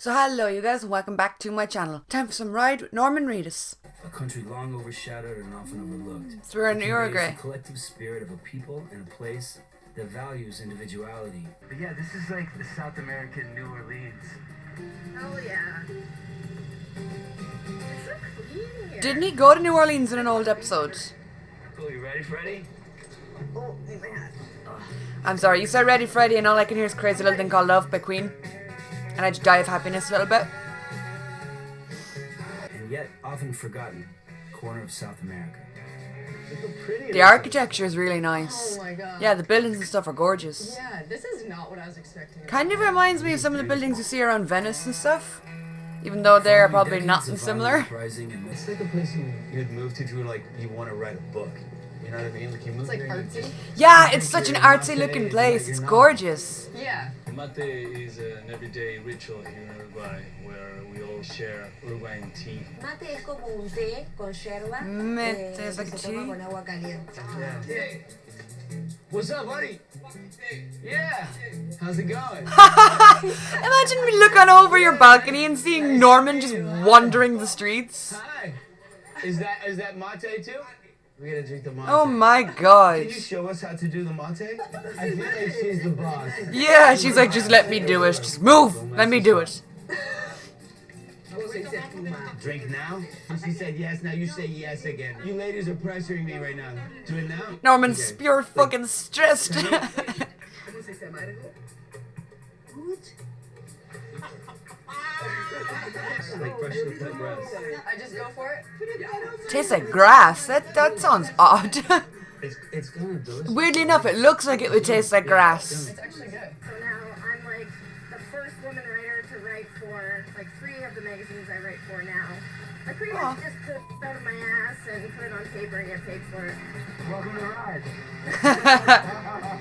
So hello you guys and welcome back to my channel. Time for some ride with Norman Reedus. A country long overshadowed and often overlooked. So we're in Uruguay. The collective spirit of a people and a place that values individuality. But yeah, this is like the South American New Orleans. Oh yeah. It's so clean here. Didn't he go to New Orleans in an old episode? Cool, you ready, Freddy? Oh, need my hat. I'm sorry, you said Ready Freddy and all I can hear is Crazy Little Thing Called Love by Queen. And I just die of happiness a little bit. And yet often forgotten corner of South America. Look how pretty The architecture is really nice. Oh my god. Yeah, the buildings and stuff are gorgeous. Yeah, this is not what I was expecting. Kind of reminds me of some of the buildings you see around Venice and stuff. Even though they're probably nothing similar. It's like a place you'd move to like you want to write a book. You know what I mean? Like you move It's like there, artsy. Yeah, it's such an artsy looking place. It's gorgeous. Yeah. Mate is an everyday ritual here in Uruguay where we all share Uruguayan tea. Mate es como un té con yerba Mate es que like se toma tea. con agua caliente. Hey, what's up, buddy? Yeah. How's it going? Imagine me looking over your balcony and seeing Norman just wandering the streets. Hi. Is that mate too? We gotta drink the mate. Oh my Can god. you show us how to do the mate? I feel like she's the boss. Yeah, she's like, just let me do it. Just move. Let me do it. Drink now? And she said yes, now you say yes again. You ladies are pressuring me right now. Do it now? Norman's Okay. pure fucking stressed. Like fresh the grass. I just go for it. Tastes like grass. That sounds odd. It's kind of delicious. Weirdly enough, it looks like it would taste like grass. It's actually good. So now I'm like the first woman writer to write for like 3 of the magazines I write for now. I pretty much just took it out of my ass and put it on paper and get paid for it. Welcome to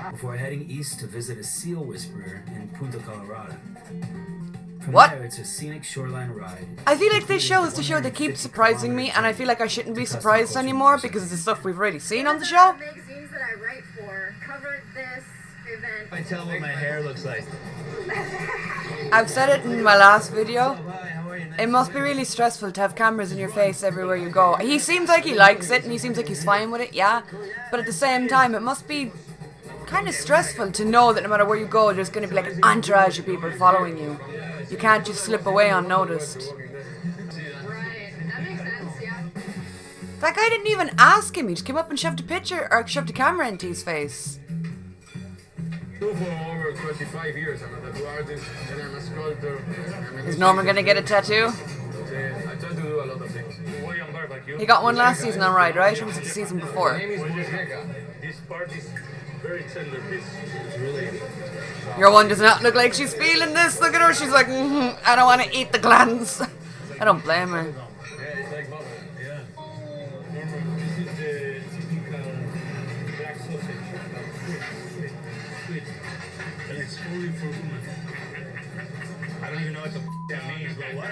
Ride. Before heading east to visit a seal whisperer in Punta Colorado. From What? there, it's a scenic shoreline ride. I feel like this show is the show that keeps surprising me, and I feel like I shouldn't be surprised anymore because of the stuff we've already seen on the show. The magazines that I write for covered this event. I tell what my hair looks like. I've said it in my last video. Hi, how are you? It must be really stressful to have cameras in your face everywhere you go. He seems like he likes it, and he seems like he's fine with it, yeah. But at the same time, it must be kind of stressful to know that no matter where you go, there's going to be like an entourage of people following you. You can't just slip away unnoticed. Right. That makes sense, yeah. That guy didn't even ask him. He just came up and shoved a picture or shoved a camera into his face. For over 25 years, I'm a tattoo artist and I'm a sculptor. Is Norman gonna get a tattoo? I try to do a lot of things. Way younger like you. He got one last season on Ride, right? Or was it the season before? My name is Mega. This part is very tender piece. It's really. Your one does not look like she's feeling this. Look at her. She's like, I don't want to eat the glands. I don't blame her. Yeah, it's like bubble. Yeah. Norman, this is the typical black sausage. Sweet. And it's only for women. I don't even know what the that means, but what?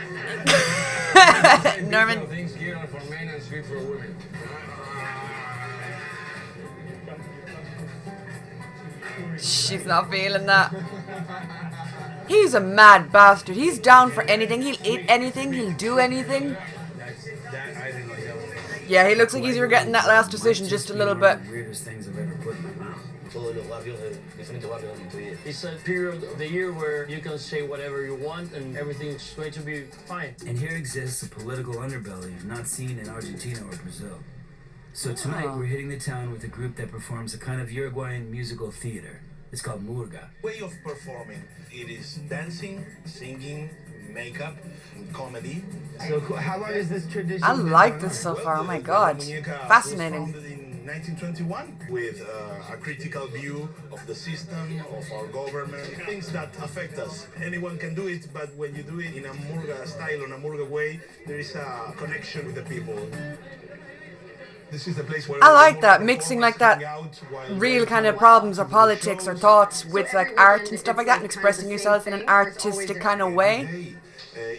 Norman. Things here are for men and sweet for women. She's not feeling that. He's a mad bastard. He's down for anything. He'll eat anything. He'll do anything. That I didn't like that one. Yeah, he looks like he's regretting that last decision just a little bit. One of the weirdest things I've ever put in my mouth. It's a period of the year where you can say whatever you want and everything's going to be fine. And here exists a political underbelly not seen in Argentina or Brazil. So tonight we're hitting the town with a group that performs a kind of Uruguayan musical theater. It's called Murga. Way of performing. It is dancing, singing, makeup, comedy. So cool. How long is this tradition? I been like going this on? so far. Oh my The god. Muñeca Fascinating. was founded in 1921 with a critical view of the system, of our government, things that affect us. Anyone can do it, but when you do it in a Murga style, in a Murga way, there is a connection with the people. This is the place where I like that, mixing like that while real kind of problems or politics or thoughts with like art and stuff like that and expressing yourself in an artistic kind of way.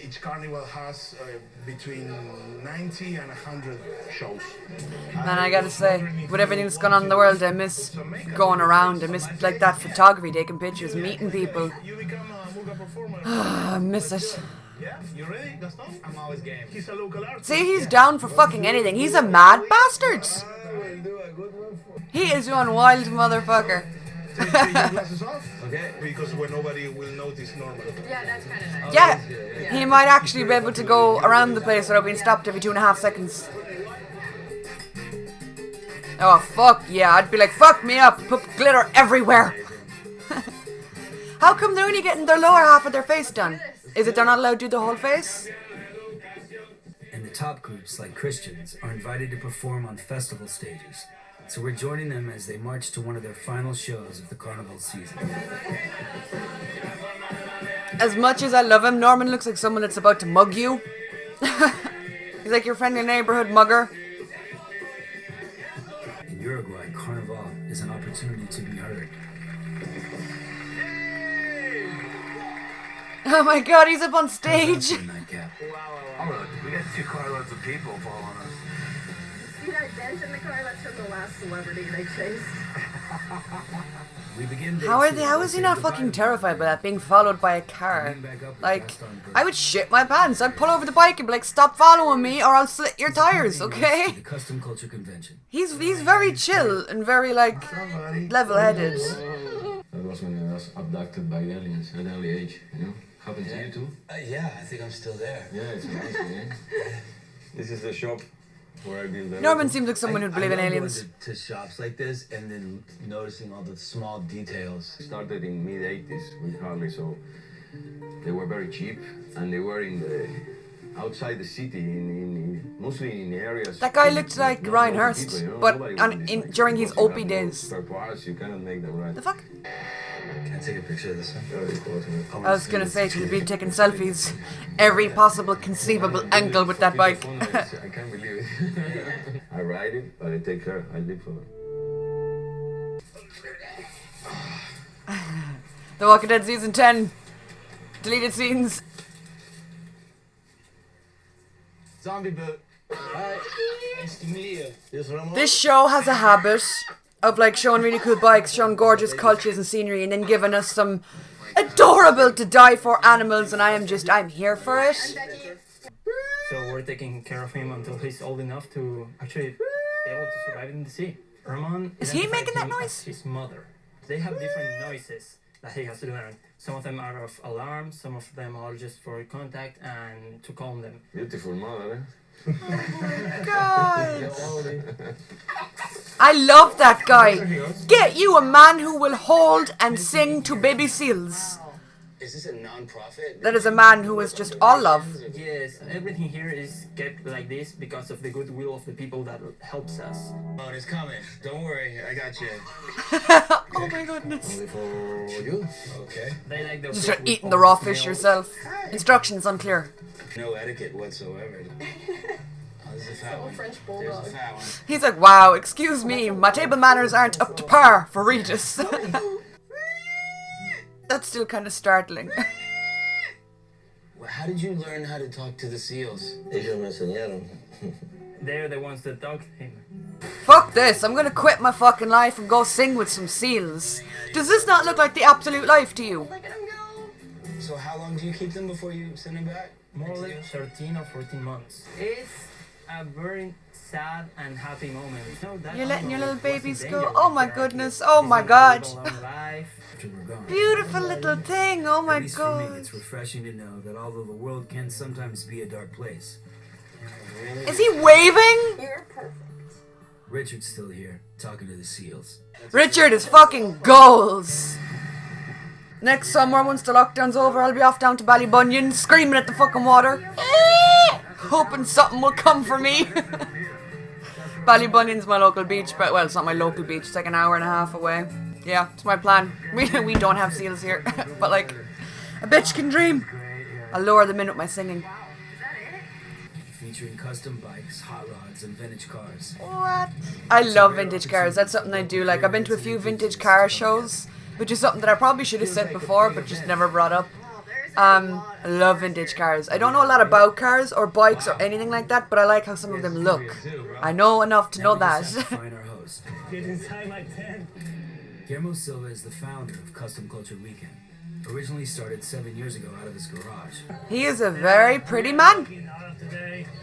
Each carnival has between 90 and 100 shows. And I gotta say, with everything that's gone on in the world, I miss going around. I miss like that photography, taking pictures, meeting people. You become a Muga performer. I miss it. Yeah, you ready, Gaston? I'm always game. He's a local artist. See, he's down for fucking anything. He's a mad bastard. I will do a good one for He is one wild motherfucker. Take your glasses off. Okay. Because when nobody will notice Norman. Yeah, that's kind of nice. Yeah, he might actually be able to go around the place without being stopped every 2.5 seconds. Oh, fuck yeah. I'd be like, fuck me up. Put glitter everywhere. How come they're only getting their lower half of their face done? Is it they're not allowed to do the whole face? And the top groups, like Christians, are invited to perform on festival stages. So we're joining them as they march to one of their final shows of the carnival season. As much as I love him, Norman looks like someone that's about to mug you. He's like your friendly neighborhood mugger. In Uruguay, Carnival is an opportunity to be heard. Oh my god, he's up on stage. That's a nightcap. Oh, look, we got 2 carloads of people following us. See that dent in the car? That's from the last celebrity they chased. We begin day How 2 is he by not saying fucking goodbye to terrified by that, being followed by a car? Coming back up with Like, Gaston I would shit my pants. I'd pull over the bike and be like, stop following me or I'll slit your tires, to okay? the Custom Culture Convention. He's very chill and very, like, level-headed. That was when I was abducted by aliens at an early age, you know? Happened to you too? Yeah, I think I'm still there. Yeah, it's amazing, eh? This is the shop where I built everything. Norman seems like someone who'd believe in I love aliens. going to shops like this and then noticing all the small details. Started in mid-80s with Harley, so they were very cheap and they were in the outside the city, mostly in areas. That guy looked like not Ryan local Hurst, people, you know? but Nobody on, wanted in, this, during his because you Opie have no days. spare parts, you cannot make them right. The fuck? Can I take a picture of this one? Very important. I was gonna say she'd be taking selfies every possible conceivable angle with that bike. I can't believe it. I ride it, but I take care. I live for it. The Walking Dead Season 10. Deleted scenes. Zombie boot. Hi. Nice to meet you. Yes, Ramon. This show has a habit of like showing really cool bikes, showing gorgeous cultures and scenery, and then giving us some adorable to die for animals, and I'm here for it. So we're taking care of him until he's old enough to actually be able to survive in the sea. Herman Is he making that identified him noise? as his mother. They have different noises that he has to learn. Some of them are of alarm, some of them are just for contact and to calm them. Beautiful mother, eh? God. I love that guy. Get you a man who will hold and sing to baby seals. Is this a non-profit? That is a man who is just all love. Yes, everything here is kept like this because of the goodwill of the people that helps us. Oh, it's coming. Don't worry, I got you. Oh my goodness. Only for you. Okay. They like the Just fish start with eating the all raw the fish smells. yourself. Instructions unclear. No etiquette whatsoever. Oh, there's a fat one. French There's bulldog. a fat one. He's like, wow, excuse me, my table manners aren't up to par for Reedus. That's still kind of startling. Well, how did you learn how to talk to the seals? Ellos me enseñaron. They're the ones that dog him. Fuck this, I'm gonna quit my fucking life and go sing with some seals. Does this not look like the absolute life to you? Look at him go. So how long do you keep them before you send them back? More or less 13 or 14 months. It's a very sad and happy moment. You know, that You're letting your animal little was in babies danger go? Oh my there. goodness, oh He's my gonna god. live a long life. After we're gone. Beautiful little thing, oh my At least for me, god. it's refreshing to know that although the world can sometimes be a dark place, Is he waving? You're perfect. Richard's still here, talking to the seals. Richard is fucking goals. Next summer, once the lockdown's over, I'll be off down to Ballybunion, screaming at the fucking water. Hoping something will come for me. Ballybunion's my local beach, but well, it's not my local beach, it's like an hour and a half away. Yeah, it's my plan. We don't have seals here, but like, a bitch can dream. I'll lower them in with my singing. Featuring custom bikes, hot rods, and vintage cars. What? I love vintage cars. That's something I do. Like, I've been to a few vintage car shows, which is something that I probably should have said before, but just never brought up. I love vintage cars. I don't know a lot about cars or bikes or anything like that, but I like how some of them look. I know enough to know Now we just have that. to find our host. Get inside my tent. Guillermo Silva is the founder of Custom Culture Weekend. originally started 7 years ago out of his garage. He is a very pretty man.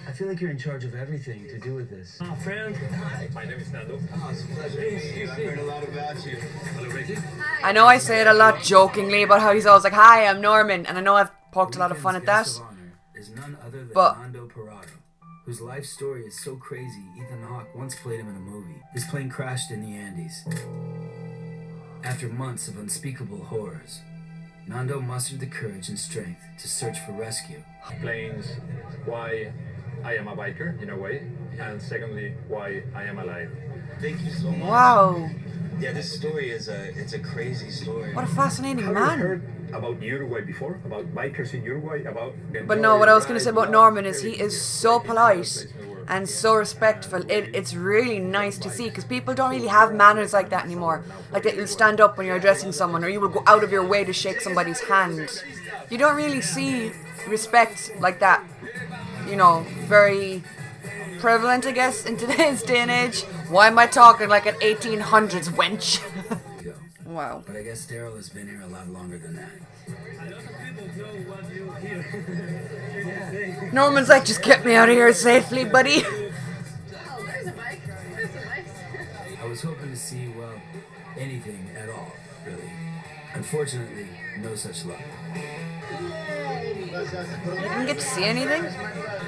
I feel like you're in charge of everything to do with this. Oh, friend. Hi, my name is Nando. Oh, it's a pleasure. I've heard a lot about you. Hello, Reggie. I know I say it a lot jokingly about how he's always like, "Hi, I'm Norman," and I know I've poked a lot of fun at that. Guest of honor is none other than But- Nando Parado, whose life story is so crazy Ethan Hawke once played him in a movie. His plane crashed in the Andes. After months of unspeakable horrors, Nando mustered the courage and strength to search for rescue. Explains why I am a biker, in a way, and secondly, why I am alive. Thank you so much. Wow, Yeah, this story is it's a crazy story. what a fascinating Have you man. heard about Uruguay before? About bikers in Uruguay? But no, what I was going to say about Norman is he is so polite and so respectful. It's really nice to see, because people don't really have manners like that anymore. Like that you'll stand up when you're addressing someone, or you will go out of your way to shake somebody's hand. You don't really see respect like that, you know, very prevalent, I guess, in today's day and age. Why am I talking like an 1800s wench? Go. Wow. But I guess Daryl has been here a lot longer than that. Norman's like, just get me out of here safely, buddy. Oh, there's a bike. There's a bike. I was hoping to see, well, anything at all, really. Unfortunately, no such luck. I didn't get to see anything.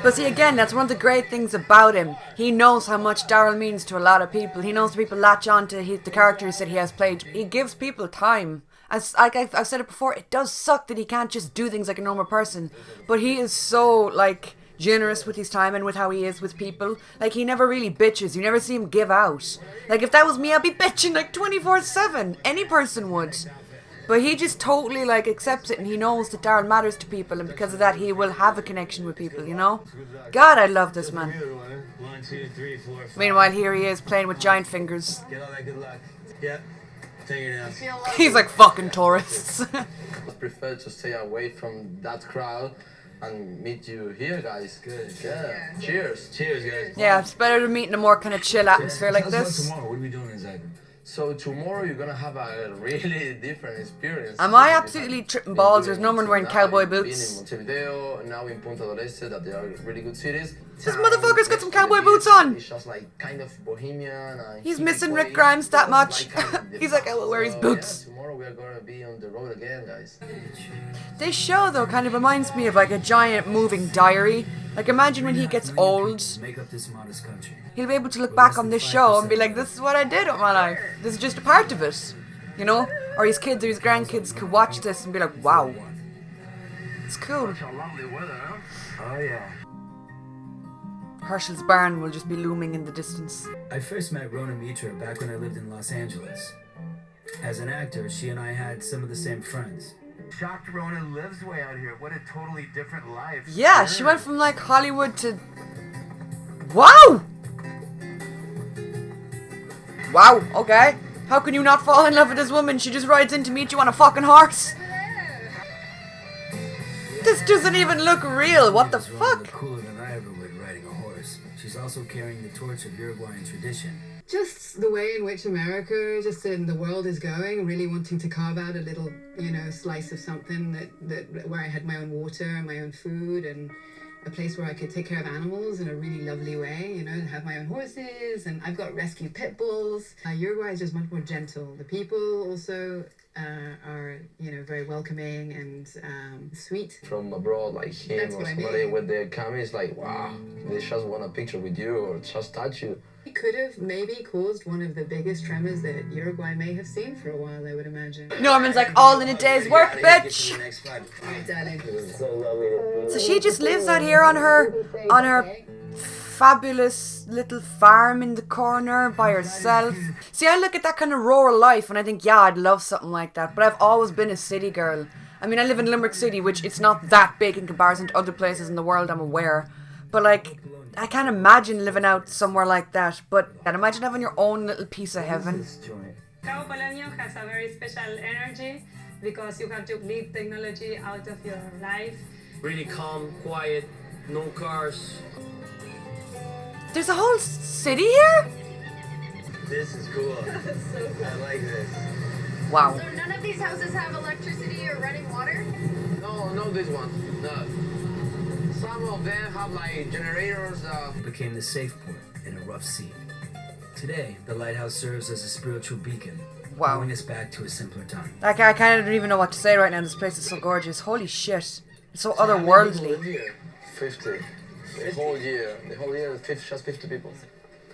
But see, again, that's one of the great things about him. He knows how much Daryl means to a lot of people. He knows people latch on to the characters that he has played. He gives people time. As like I've said it before, it does suck that he can't just do things like a normal person. But he is so, like, generous with his time and with how he is with people. Like, he never really bitches. You never see him give out. Like, if that was me, I'd be bitching like 24/7. Any person would. But he just totally, like, accepts it, and he knows that Daryl matters to people, and because of that, he will have a connection with people, you know? God, I love this man. 1, 2, 3, 4, 5. Meanwhile, here he is playing with giant fingers. Get all that good luck. Yep. Take it down. Feel like He's like fucking tourists. I prefer to stay away from that crowd and meet you here, guys. Good. Yeah. Cheers. Cheers, guys. Yeah, it's better than meeting a more kind of chill atmosphere like Tell us about this. tomorrow. What are we doing exactly? So tomorrow you're gonna have a really different experience. Am I absolutely tripping balls, or is Norman wearing cowboy Been in boots? Montevideo, now in Punta del Este, that they are really good cities. This motherfucker's got some cowboy boots on. It's just like kind of bohemian. And He's hippie missing Rick place. Grimes that much. Like, He's like, I will wear his so, boots. Yeah, tomorrow we are gonna be on the road again, guys. This show, though, kind of reminds me of like a giant moving diary. Like, imagine when he gets old, Make up this modest country. he'll be able to look back on this show and be like, this is what I did with my life. This is just a part of it. You know? Or his kids or his grandkids could watch this and be like, wow. It's cool. Lovely weather, huh? Oh, yeah. Herschel's barn will just be looming in the distance. I first met Rona Mitra back when I lived in Los Angeles. As an actor, she and I had some of the same friends. Shocked Rona lives way out here. What a totally different life. Yeah, she went from like Hollywood to... Wow! Wow, okay. How can you not fall in love with this woman? She just rides in to meet you on a fucking horse. This doesn't even look real. What the Rona fuck? looked cooler than I ever would riding a horse. She's also carrying the torch of Uruguayan tradition. Just the way in which America, just in the world is going, really wanting to carve out a little, you know, slice of something that where I had my own water and my own food and a place where I could take care of animals in a really lovely way, you know, and have my own horses, and I've got rescue pit bulls. Uruguay is just much more gentle. The people also are, you know, very welcoming and sweet. From abroad, like him That's or what I somebody mean. with their camera, it's like, wow, they just want a picture with you or just touch you. It could have maybe caused one of the biggest tremors that Uruguay may have seen for a while, I would imagine. Norman's like, all in a day's work, bitch. Darling. So she just lives out here on her fabulous little farm in the corner by herself. See, I look at that kind of rural life and I think, yeah, I'd love something like that. But I've always been a city girl. I mean, I live in Limerick City, which it's not that big in comparison to other places in the world, I'm aware. But like, I can't imagine living out somewhere like that. But I can imagine having your own little piece of heaven. Cabo Polonio has a very special energy because you have to leave technology out of your life. Really calm, quiet, no cars. There's a whole city here? This is cool. I like this. Wow. So none of these houses have electricity or running water? No, this one. No. Some of them have like generators. It became the safe port in a rough sea. Today, the lighthouse serves as a spiritual beacon, Wow. bringing us back to a simpler time. Like, I kind of don't even know what to say right now. This place is so gorgeous. Holy shit. It's so How many people live otherworldly. here? 50. The whole year. The whole year, just 50 people.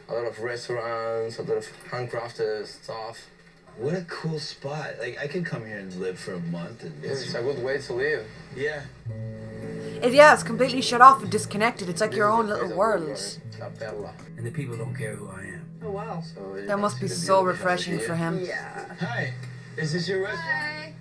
A lot of restaurants, a lot of handcrafted stuff. What a cool spot. Like, I could come here and live for a month. And It's a good way to live. Yeah. Yeah, it's completely shut off and disconnected. It's like your own little world. La Perla. And the people don't care who I am. Oh, wow. So you That can must see be the so view of the refreshing house for here. him. Yeah. Hi. Is this your restaurant? Hi.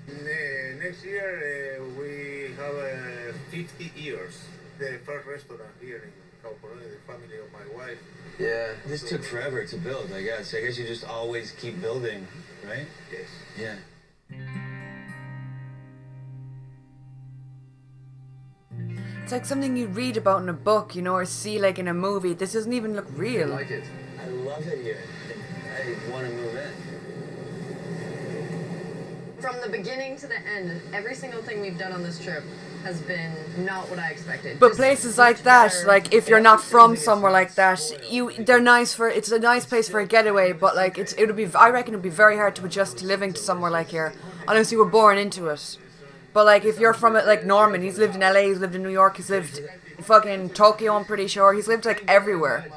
Next year we have 50 years. The first restaurant here in California, the family of my wife. Yeah. This took forever to build, I guess. I guess you just always keep building, right? Yes. Yeah. It's like something you read about in a book, you know, or see like in a movie. This doesn't even look I real. like it. I love it here. I want to move in. From the beginning to the end, every single thing we've done on this trip has been not what I expected. But Just places like much that, better. like if you're not from somewhere like that, they're nice for, it's a nice place for a getaway, but like it would be, I reckon it would be very hard to adjust to living to somewhere like here, unless you were born into it. But like if you're from it, like Norman, he's lived in LA, he's lived in New York, he's lived in fucking Tokyo, I'm pretty sure, he's lived like everywhere.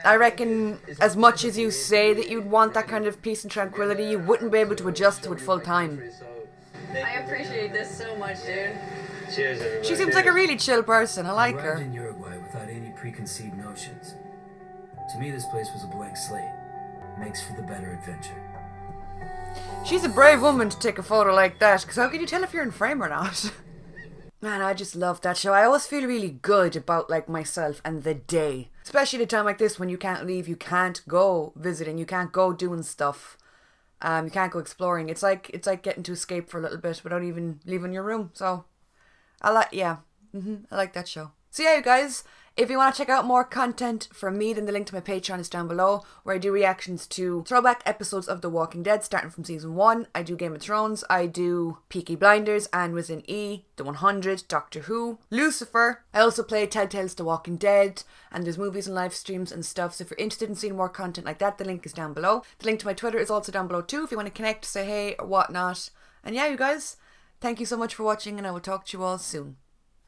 I reckon as much as you say that you'd want that kind of peace and tranquility, you wouldn't be able to adjust to it full time. I appreciate this so much, dude. Cheers, everybody. She seems like a really chill person, I like I arrived her. in Uruguay without any preconceived notions. To me, this place was a blank slate. Makes for the better adventure. She's a brave woman to take a photo like that, because how can you tell if you're in frame or not? Man, I just love that show. I always feel really good about like myself and the day. Especially at a time like this when you can't leave, you can't go visiting, you can't go doing stuff. You can't go exploring. It's like getting to escape for a little bit without even leaving your room. So I like that show. So yeah, you guys, if you want to check out more content from me, then the link to my Patreon is down below, where I do reactions to throwback episodes of The Walking Dead, starting from season 1. I do Game of Thrones, I do Peaky Blinders, and was in E, The 100, Doctor Who, Lucifer. I also play Telltale's The Walking Dead, and there's movies and live streams and stuff. So if you're interested in seeing more content like that, the link is down below. The link to my Twitter is also down below too, if you want to connect, say hey or whatnot. And yeah, you guys, thank you so much for watching, and I will talk to you all soon.